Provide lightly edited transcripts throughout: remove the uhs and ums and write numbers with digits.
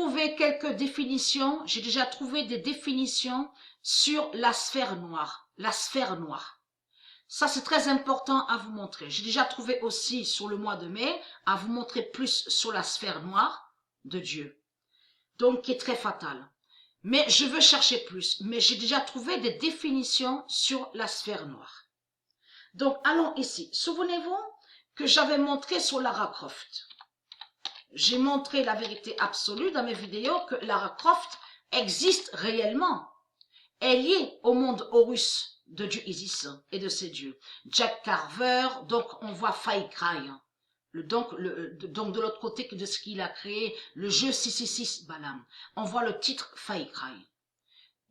trouvé quelques définitions, j'ai déjà trouvé des définitions sur la sphère noire. La sphère noire. Ça, c'est très important à vous montrer. J'ai déjà trouvé aussi sur le mois de mai à vous montrer plus sur la sphère noire de Dieu. Donc, qui est très fatale. Mais je veux chercher plus. Mais j'ai déjà trouvé des définitions sur la sphère noire. Donc, allons ici. Souvenez-vous que j'avais montré sur Lara Croft. J'ai montré la vérité absolue dans mes vidéos que Lara Croft existe réellement. Elle y est au monde Horus de Dieu Isis et de ses dieux. Jack Carver, donc on voit Far Cry. Donc de l'autre côté de ce qu'il a créé, le jeu 666 Balam. On voit le titre Far Cry.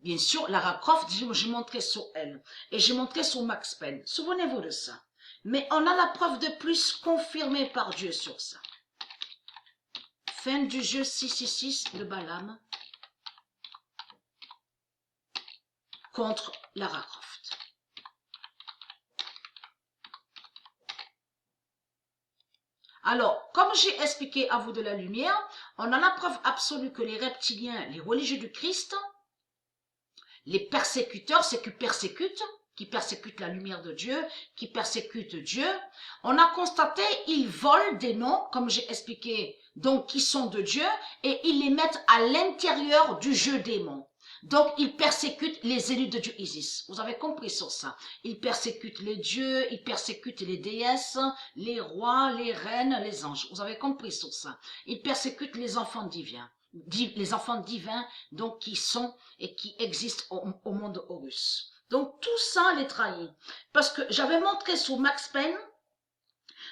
Bien sûr, Lara Croft, j'ai montré sur elle. Et j'ai montré sur Max Payne. Souvenez-vous de ça. Mais on a la preuve de plus confirmée par Dieu sur ça. Fin du jeu 666 de Balam contre Lara Croft. Alors, comme j'ai expliqué à vous de la lumière, on a la preuve absolue que les reptiliens, les religieux du Christ, les persécuteurs, c'est qui persécutent la lumière de Dieu, qui persécutent Dieu, on a constaté, ils volent des noms, comme j'ai expliqué, donc qui sont de Dieu, et ils les mettent à l'intérieur du jeu démon. Donc, ils persécutent les élus de Dieu Isis. Vous avez compris sur ça. Ils persécutent les dieux, ils persécutent les déesses, les rois, les reines, les anges. Vous avez compris sur ça. Ils persécutent les enfants divins. Les enfants divins, donc, qui sont et qui existent au monde Horus. Donc, tout ça les trahit. Parce que j'avais montré sur Max Payne.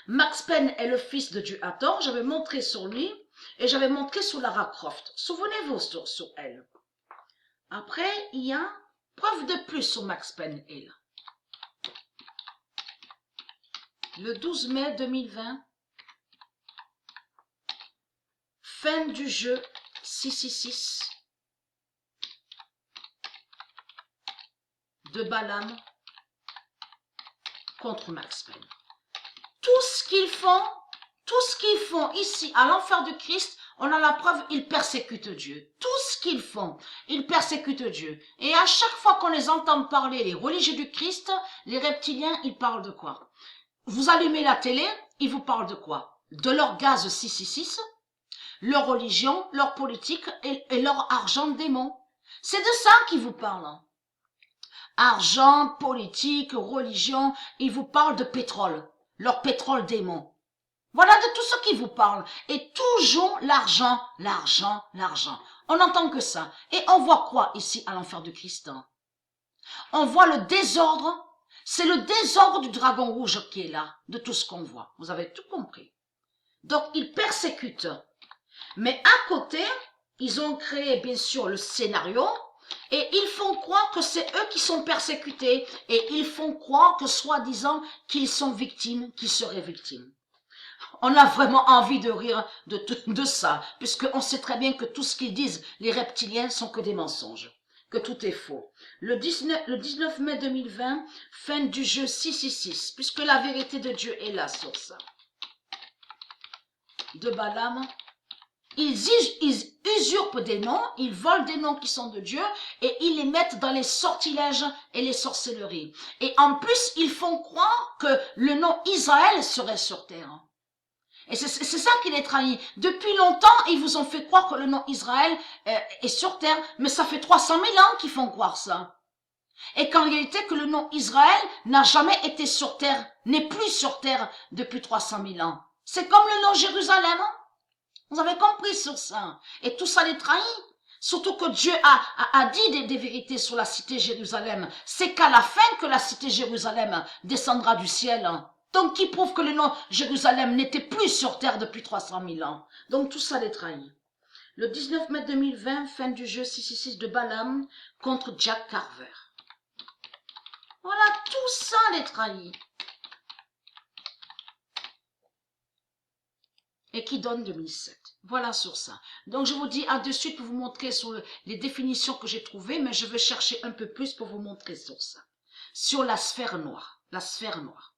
Max Payne est le fils de Dieu Hathor. J'avais montré sur lui. Et j'avais montré sur Lara Croft. Souvenez-vous sur elle. Après, il y a preuve de plus sur Max Payne et là. Le 12 mai 2020, fin du jeu 666 de Balam contre Max Payne. Tout ce qu'ils font ici à l'enfer du Christ, on a la preuve, ils persécutent Dieu. Tout ce qu'ils font, ils persécutent Dieu. Et à chaque fois qu'on les entend parler, les religieux du Christ, les reptiliens, ils parlent de quoi? Vous allumez la télé, ils vous parlent de quoi? De leur gaz 666, leur religion, leur politique et leur argent démon. C'est de ça qu'ils vous parlent. Argent, politique, religion, ils vous parlent de pétrole, leur pétrole démon. Voilà de tout ce qui vous parle. Et toujours l'argent, l'argent, l'argent. On n'entend que ça. Et on voit quoi ici à l'enfer du Christ? On voit le désordre. C'est le désordre du dragon rouge qui est là, de tout ce qu'on voit. Vous avez tout compris. Donc, ils persécutent. Mais à côté, ils ont créé, bien sûr, le scénario. Et ils font croire que c'est eux qui sont persécutés. Et ils font croire que, soi-disant, qu'ils sont victimes, qu'ils seraient victimes. On a vraiment envie de rire de ça, puisqu'on sait très bien que tout ce qu'ils disent, les reptiliens, sont que des mensonges, que tout est faux. Le 19 mai 2020, fin du jeu 666, puisque la vérité de Dieu est là sur ça. De Balam, ils usurpent des noms, ils volent des noms qui sont de Dieu, et ils les mettent dans les sortilèges et les sorcelleries. Et en plus, ils font croire que le nom Israël serait sur terre. Et c'est ça qui les trahit. Depuis longtemps, ils vous ont fait croire que le nom Israël est sur terre, mais ça fait 300 000 ans qu'ils font croire ça. Et qu'en réalité, que le nom Israël n'a jamais été sur terre, n'est plus sur terre depuis 300 000 ans. C'est comme le nom Jérusalem. Vous avez compris sur ça. Et tout ça les trahit. Surtout que Dieu a dit des vérités sur la cité Jérusalem. C'est qu'à la fin que la cité Jérusalem descendra du ciel. Donc, qui prouve que le nom Jérusalem n'était plus sur terre depuis 300 000 ans. Donc, tout ça les trahit. Le 19 mai 2020, fin du jeu 666 de Balam contre Jack Carver. Voilà, tout ça les trahit. Et qui donne 2007. Voilà sur ça. Donc, je vous dis à de suite pour vous montrer sur les définitions que j'ai trouvées, mais je vais chercher un peu plus pour vous montrer sur ça. Sur la sphère noire. La sphère noire.